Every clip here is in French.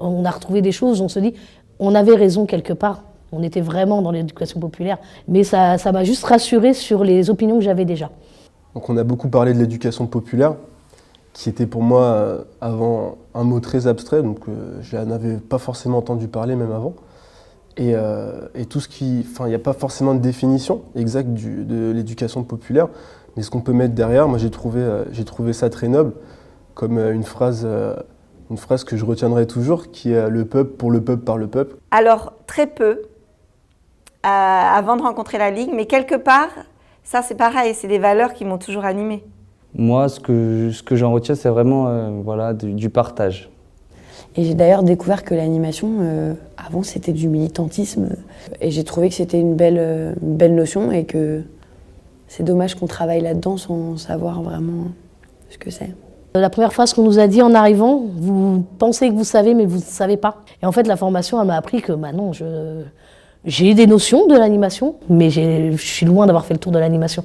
On a retrouvé des choses, on se dit, on avait raison quelque part. On était vraiment dans l'éducation populaire, mais ça m'a juste rassurée sur les opinions que j'avais déjà. Donc on a beaucoup parlé de l'éducation populaire, qui était pour moi avant un mot très abstrait, donc je n'en avais pas forcément entendu parler même avant. Et tout ce qui, enfin, il n'y a pas forcément de définition exacte de l'éducation populaire, mais ce qu'on peut mettre derrière, moi j'ai trouvé ça très noble, comme une phrase que je retiendrai toujours, qui est le peuple pour le peuple par le peuple. Alors très peu, avant de rencontrer la Ligue, mais quelque part, ça c'est pareil, c'est des valeurs qui m'ont toujours animée. Moi, ce que j'en retiens, c'est vraiment voilà, du partage. Et j'ai d'ailleurs découvert que l'animation, avant, c'était du militantisme. Et j'ai trouvé que c'était une belle notion et que c'est dommage qu'on travaille là-dedans sans savoir vraiment ce que c'est. La première phrase qu'on nous a dit en arrivant, vous pensez que vous savez, mais vous ne savez pas. Et en fait, la formation, elle m'a appris que bah non, j'ai des notions de l'animation, mais je suis loin d'avoir fait le tour de l'animation.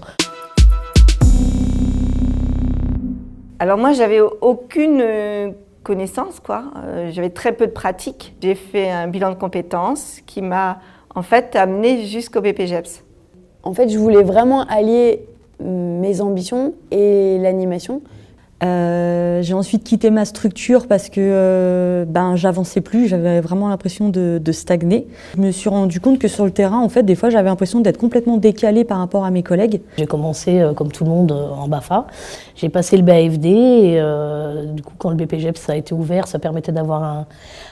Alors moi, j'avais aucune connaissance, quoi. J'avais très peu de pratique. J'ai fait un bilan de compétences qui m'a en fait amenée jusqu'au BPGEPS. En fait, je voulais vraiment allier mes ambitions et l'animation. J'ai ensuite quitté ma structure parce que j'avançais plus, j'avais vraiment l'impression de stagner. Je me suis rendu compte que sur le terrain, en fait, des fois, j'avais l'impression d'être complètement décalée par rapport à mes collègues. J'ai commencé, comme tout le monde, en BAFA. J'ai passé le BAFD et du coup, quand le BPGEPS a été ouvert, ça permettait d'avoir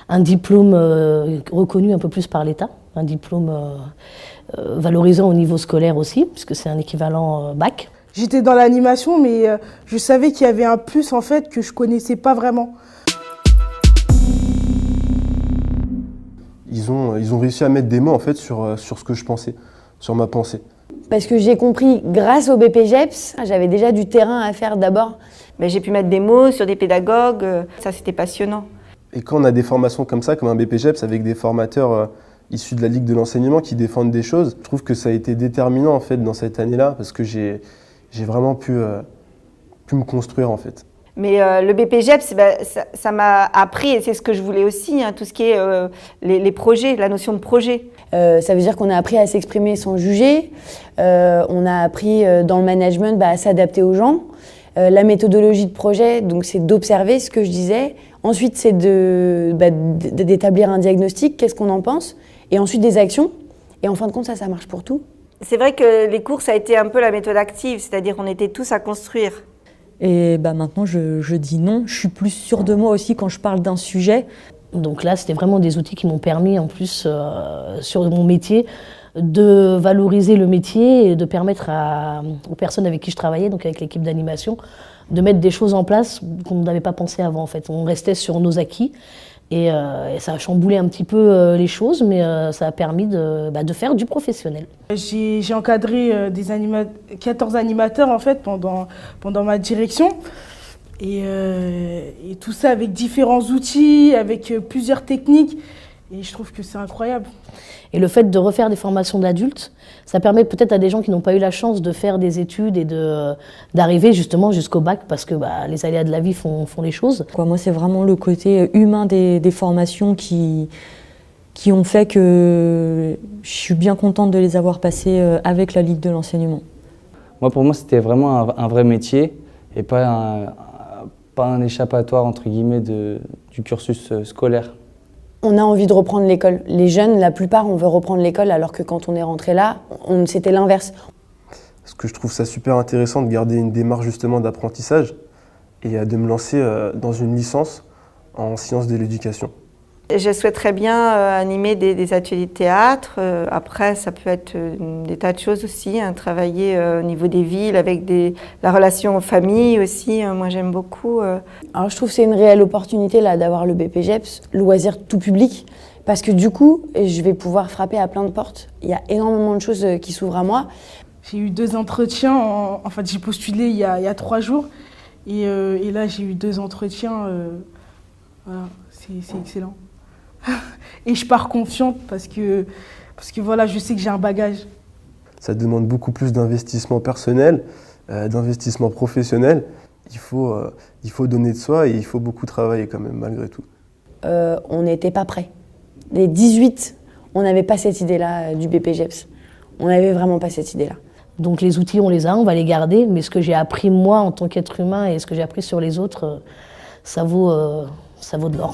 un diplôme reconnu un peu plus par l'État, un diplôme valorisant au niveau scolaire aussi, puisque c'est un équivalent bac. J'étais dans l'animation, mais je savais qu'il y avait un plus en fait que je connaissais pas vraiment. Ils ont réussi à mettre des mots en fait sur ce que je pensais, sur ma pensée. Parce que j'ai compris, grâce au BPGEPS, j'avais déjà du terrain à faire d'abord. Mais j'ai pu mettre des mots sur des pédagogues, ça c'était passionnant. Et quand on a des formations comme ça, comme un BPGEPS avec des formateurs issus de la Ligue de l'enseignement qui défendent des choses, je trouve que ça a été déterminant en fait dans cette année-là, parce que j'ai vraiment pu me construire en fait. Mais le BPGEPS, ça m'a appris, et c'est ce que je voulais aussi, hein, tout ce qui est les projets, la notion de projet. Ça veut dire qu'on a appris à s'exprimer sans juger, on a appris dans le management à s'adapter aux gens. La méthodologie de projet, donc c'est d'observer ce que je disais. Ensuite, c'est d'établir un diagnostic, qu'est-ce qu'on en pense, et ensuite des actions. Et en fin de compte, ça marche pour tout. C'est vrai que les cours, ça a été un peu la méthode active, c'est-à-dire qu'on était tous à construire. Et maintenant, je dis non. Je suis plus sûre de moi aussi quand je parle d'un sujet. Donc là, c'était vraiment des outils qui m'ont permis, en plus, sur mon métier, de valoriser le métier et de permettre aux personnes avec qui je travaillais, donc avec l'équipe d'animation, de mettre des choses en place qu'on n'avait pas pensé avant. En fait, on restait sur nos acquis. Et ça a chamboulé un petit peu les choses, mais ça a permis de faire du professionnel. J'ai encadré 14 animateurs en fait, pendant ma direction. Et tout ça avec différents outils, avec plusieurs techniques. Et je trouve que c'est incroyable. Et le fait de refaire des formations d'adultes, ça permet peut-être à des gens qui n'ont pas eu la chance de faire des études et d'arriver justement jusqu'au bac, parce que les aléas de la vie font les choses. Moi, c'est vraiment le côté humain des formations qui ont fait que je suis bien contente de les avoir passées avec la Ligue de l'enseignement. Pour moi, c'était vraiment un vrai métier et pas un échappatoire entre guillemets du cursus scolaire. On a envie de reprendre l'école. Les jeunes, la plupart, on veut reprendre l'école, alors que quand on est rentré là, c'était l'inverse. Parce que je trouve ça super intéressant de garder une démarche justement d'apprentissage et de me lancer dans une licence en sciences de l'éducation. Je souhaiterais bien animer des ateliers de théâtre. Après, ça peut être des tas de choses aussi, hein, travailler au niveau des villes, avec la relation aux familles aussi. Moi, j'aime beaucoup. Alors, je trouve que c'est une réelle opportunité là d'avoir le BPGEPS, loisir tout public, parce que du coup, je vais pouvoir frapper à plein de portes. Il y a énormément de choses qui s'ouvrent à moi. J'ai eu 2 entretiens. En fait, j'ai postulé il y a 3 jours. Et là, j'ai eu 2 entretiens. Voilà, c'est excellent. Et je pars confiante parce que voilà, je sais que j'ai un bagage. Ça demande beaucoup plus d'investissement personnel, d'investissement professionnel. Il faut donner de soi et il faut beaucoup travailler quand même malgré tout. on n'était pas prêts. Les 18, on n'avait pas cette idée-là du BPGEPS. On n'avait vraiment pas cette idée-là. Donc les outils, on les a, on va les garder, mais ce que j'ai appris moi en tant qu'être humain et ce que j'ai appris sur les autres, ça vaut de l'or.